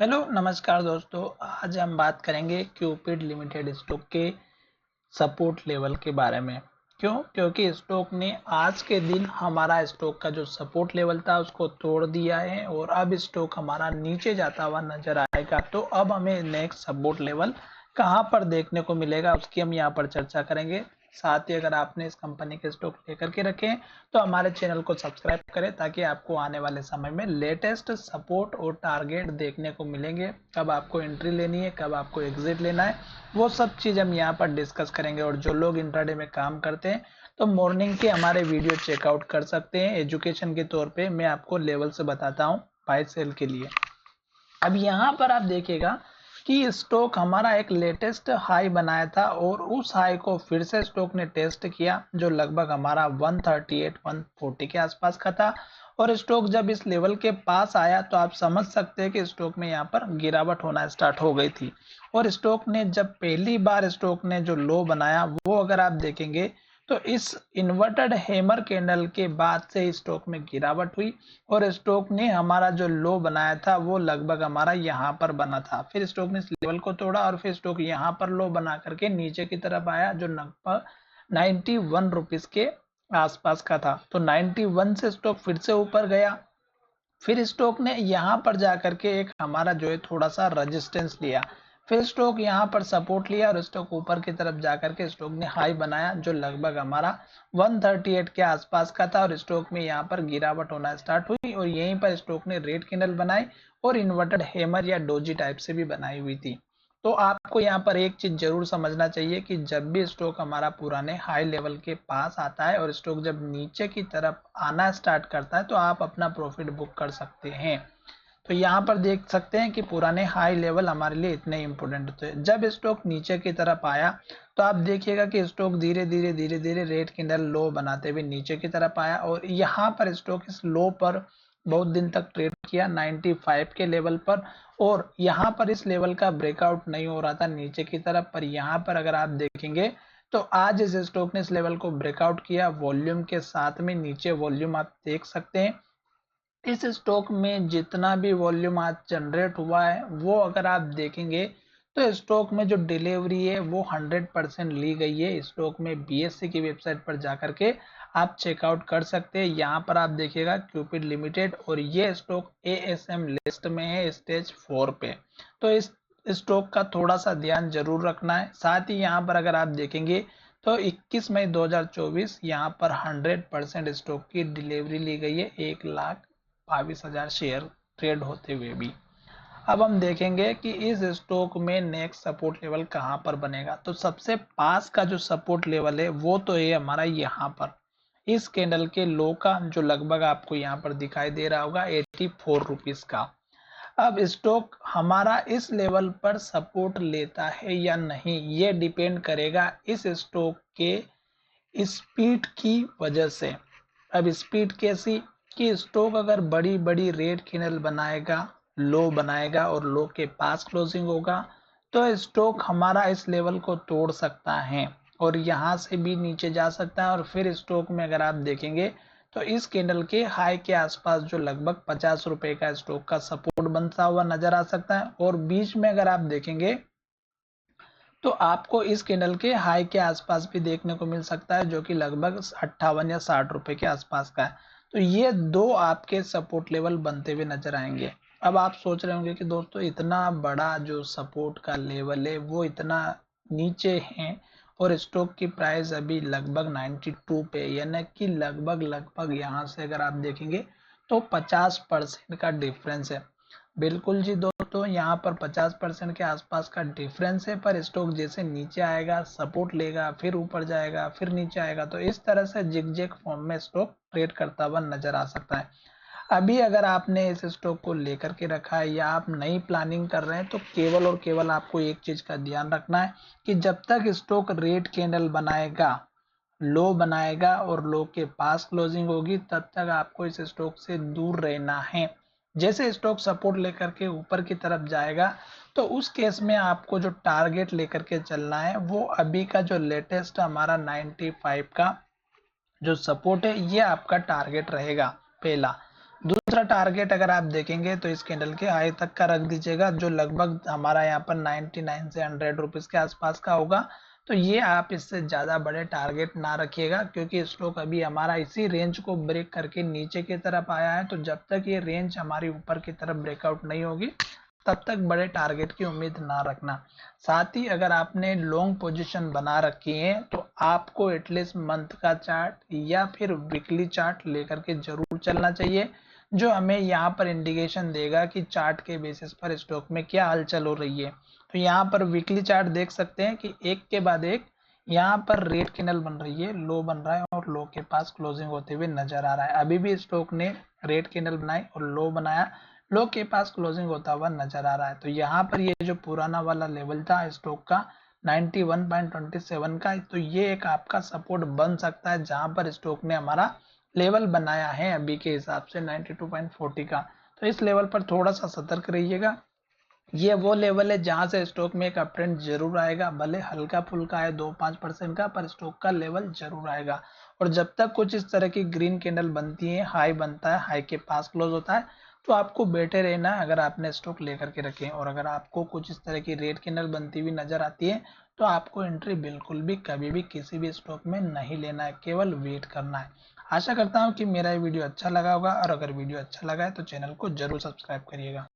Hello नमस्कार दोस्तों। आज हम बात करेंगे क्यूपिड लिमिटेड स्टॉक के सपोर्ट लेवल के बारे में। क्योंकि स्टॉक ने आज के दिन हमारा स्टॉक का जो सपोर्ट लेवल था उसको तोड़ दिया है और अब स्टॉक हमारा नीचे जाता हुआ नजर आएगा। तो अब हमें नेक्स्ट सपोर्ट लेवल कहां पर देखने को मिलेगा उसकी हम यहां पर चर्चा करेंगे। साथ ही अगर आपने इस कंपनी के स्टॉक लेकर के रखे हैं तो हमारे चैनल को सब्सक्राइब करें ताकि आपको आने वाले समय में लेटेस्ट सपोर्ट और टारगेट देखने को मिलेंगे। कब आपको एंट्री लेनी है, कब आपको एग्जिट लेना है, वो सब चीज हम यहाँ पर डिस्कस करेंगे। और जो लोग इंट्राडे में काम करते हैं तो मॉर्निंग के हमारे वीडियो चेकआउट कर सकते हैं। एजुकेशन के तौर पे मैं आपको लेवल से बताता हूँ बाय सेल के लिए। अब यहाँ पर आप देखिएगा कि स्टॉक हमारा एक लेटेस्ट हाई बनाया था और उस हाई को फिर से स्टॉक ने टेस्ट किया जो लगभग हमारा 138 140 के आसपास का था। और स्टॉक जब इस लेवल के पास आया तो आप समझ सकते हैं कि स्टॉक में यहाँ पर गिरावट होना स्टार्ट हो गई थी। और स्टॉक ने जब पहली बार स्टॉक ने जो लो बनाया वो अगर आप देखेंगे तो इस इन्वर्टेड हैमर कैंडल के बाद से स्टॉक में गिरावट हुई और स्टॉक ने हमारा जो लो बनाया था वो लगभग हमारा यहाँ पर बना था। फिर स्टॉक ने इस लेवल को तोड़ा और फिर स्टॉक यहाँ पर लो बना करके नीचे की तरफ आया जो लगभग 91 रुपीज के आसपास का था। तो 91 से स्टॉक फिर से ऊपर गया। फिर स्टॉक ने यहाँ पर जाकर के एक हमारा जो है थोड़ा सा रेजिस्टेंस लिया। फिर स्टॉक यहाँ पर सपोर्ट लिया और स्टॉक ऊपर की तरफ जाकर के स्टॉक ने हाई बनाया जो लगभग हमारा 138 के आसपास का था। और स्टॉक में यहाँ पर गिरावट होना स्टार्ट हुई और यहीं पर स्टॉक ने रेड कैंडल बनाई और इन्वर्टेड हैमर या डोजी टाइप से भी बनाई हुई थी। तो आपको यहाँ पर एक चीज जरूर समझना चाहिए कि जब भी स्टॉक हमारा पुराने हाई लेवल के पास आता है और स्टॉक जब नीचे की तरफ आना स्टार्ट करता है तो आप अपना प्रॉफिट बुक कर सकते हैं। तो यहाँ पर देख सकते हैं कि पुराने हाई लेवल हमारे लिए इतने इंपॉर्टेंट थे। जब स्टॉक नीचे की तरफ आया तो आप देखिएगा कि स्टॉक धीरे धीरे धीरे धीरे रेड कैंडल लो बनाते हुए नीचे की तरफ आया और यहाँ पर स्टॉक इस लो पर बहुत दिन तक ट्रेड किया 95 के लेवल पर। और यहाँ पर इस लेवल का ब्रेकआउट नहीं हो रहा था नीचे की तरफ, पर यहाँ पर अगर आप देखेंगे तो आज इस स्टॉक ने इस लेवल को ब्रेकआउट किया वॉल्यूम के साथ में। नीचे वॉल्यूम आप देख सकते हैं। इस स्टॉक में जितना भी वॉल्यूम आज जनरेट हुआ है वो अगर आप देखेंगे तो स्टॉक में जो डिलीवरी है वो 100% ली गई है। स्टॉक में बीएससी की वेबसाइट पर जाकर के आप चेकआउट कर सकते हैं। यहाँ पर आप देखिएगा क्यूपिड लिमिटेड और ये स्टॉक एएसएम लिस्ट में है स्टेज 4 पे। तो इस स्टॉक का थोड़ा सा ध्यान जरूर रखना है। साथ ही यहाँ पर अगर आप देखेंगे तो 21 मई 2024 यहाँ पर 100% स्टॉक की डिलीवरी ली गई है 1,22,000 शेयर ट्रेड होते हुए भी। अब हम देखेंगे कि इस स्टॉक में नेक्स्ट सपोर्ट लेवल कहां पर बनेगा। तो सबसे पास का जो सपोर्ट लेवल है वो तो है हमारा यहाँ पर इस कैंडल के लो का जो लगभग आपको यहाँ पर दिखाई दे रहा होगा 84 रुपीज का। अब स्टॉक हमारा इस लेवल पर सपोर्ट लेता है या नहीं ये डिपेंड करेगा इस स्टॉक के स्पीड की वजह से। अब स्पीड कैसी कि स्टॉक अगर बड़ी बड़ी रेड कैंडल बनाएगा, लो बनाएगा और लो के पास क्लोजिंग होगा तो स्टॉक हमारा इस लेवल को तोड़ सकता है और यहाँ से भी नीचे जा सकता है। और फिर स्टॉक में अगर आप देखेंगे तो इस कैंडल के हाई के आसपास जो लगभग 50 रुपए का स्टॉक का सपोर्ट बनता हुआ नजर आ सकता है। और बीच में अगर आप देखेंगे तो आपको इस कैंडल के हाई के आसपास भी देखने को मिल सकता है जो कि लगभग 58 या 60 रुपए के आसपास का है। तो ये दो आपके सपोर्ट लेवल बनते हुए नजर आएंगे। अब आप सोच रहे होंगे कि दोस्तों इतना बड़ा जो सपोर्ट का लेवल है वो इतना नीचे है और स्टॉक की प्राइस अभी लगभग 92 पे, यानी कि लगभग लगभग यहाँ से अगर आप देखेंगे तो 50% का डिफरेंस है। बिल्कुल जी दोस्तों, यहाँ पर 50% के आसपास का डिफरेंस है। पर स्टॉक जैसे नीचे आएगा सपोर्ट लेगा फिर ऊपर जाएगा फिर नीचे आएगा तो इस तरह से जिगजैग फॉर्म में स्टॉक ट्रेड करता हुआ नजर आ सकता है। अभी अगर आपने इस स्टॉक को लेकर के रखा है या आप नई प्लानिंग कर रहे हैं तो केवल और केवल आपको एक चीज का ध्यान रखना है कि जब तक स्टॉक रेड कैंडल बनाएगा, लो बनाएगा और लो के पास क्लोजिंग होगी तब तक आपको इस स्टॉक से दूर रहना है। जैसे स्टॉक सपोर्ट लेकर के ऊपर की तरफ जाएगा तो उस केस में आपको जो टारगेट लेकर के चलना है वो अभी का जो लेटेस्ट हमारा 95 का जो सपोर्ट है ये आपका टारगेट रहेगा पहला। दूसरा टारगेट अगर आप देखेंगे तो इस कैंडल के हाई तक का रख दीजिएगा, जो लगभग हमारा यहाँ पर 99 से 100 रुपीज के आसपास का होगा। तो ये आप इससे ज़्यादा बड़े टारगेट ना रखिएगा, क्योंकि स्टॉक अभी हमारा इसी रेंज को ब्रेक करके नीचे की तरफ आया है। तो जब तक ये रेंज हमारी ऊपर की तरफ ब्रेकआउट नहीं होगी तब तक बड़े टारगेट की उम्मीद ना रखना। साथ ही अगर आपने लॉन्ग पोजीशन बना रखी है तो आपको एटलीस्ट मंथ का चार्ट या फिर वीकली चार्ट लेकर के जरूर चलना चाहिए, जो हमें यहाँ पर इंडिकेशन देगा कि चार्ट के बेसिस पर स्टॉक में क्या हलचल हो रही है। तो यहाँ पर वीकली चार्ट देख सकते हैं कि एक के बाद एक यहाँ पर रेड कैंडल बन रही है, लो बन रहा है और लो के पास क्लोजिंग होते हुए नजर आ रहा है। अभी भी स्टॉक ने रेड कैंडल बनाई और लो बनाया, लो के पास क्लोजिंग होता हुआ नजर आ रहा है। तो यहाँ पर ये जो पुराना वाला लेवल था स्टॉक का 91.27 का, तो ये एक आपका सपोर्ट बन सकता है, जहां पर स्टॉक ने हमारा लेवल बनाया है अभी के हिसाब से 92.40 का। तो इस लेवल पर थोड़ा सा सतर्क रहिएगा। ये वो लेवल है जहां से स्टॉक में एक अप ट्रेंड जरूर आएगा, भले हल्का फुल्का है 2-5% का, पर स्टॉक का लेवल जरूर आएगा। और जब तक कुछ इस तरह की ग्रीन कैंडल बनती है, हाई बनता है, हाई के पास क्लोज होता है, तो आपको बैठे रहना है अगर आपने स्टॉक लेकर के रखे। और अगर आपको कुछ इस तरह की रेड कैंडल बनती हुई नजर आती है तो आपको एंट्री बिल्कुल भी कभी भी किसी भी स्टॉक में नहीं लेना है, केवल वेट करना है। आशा करता हूँ कि मेरा ये वीडियो अच्छा लगा होगा, और अगर वीडियो अच्छा लगा है तो चैनल को जरूर सब्सक्राइब करिएगा।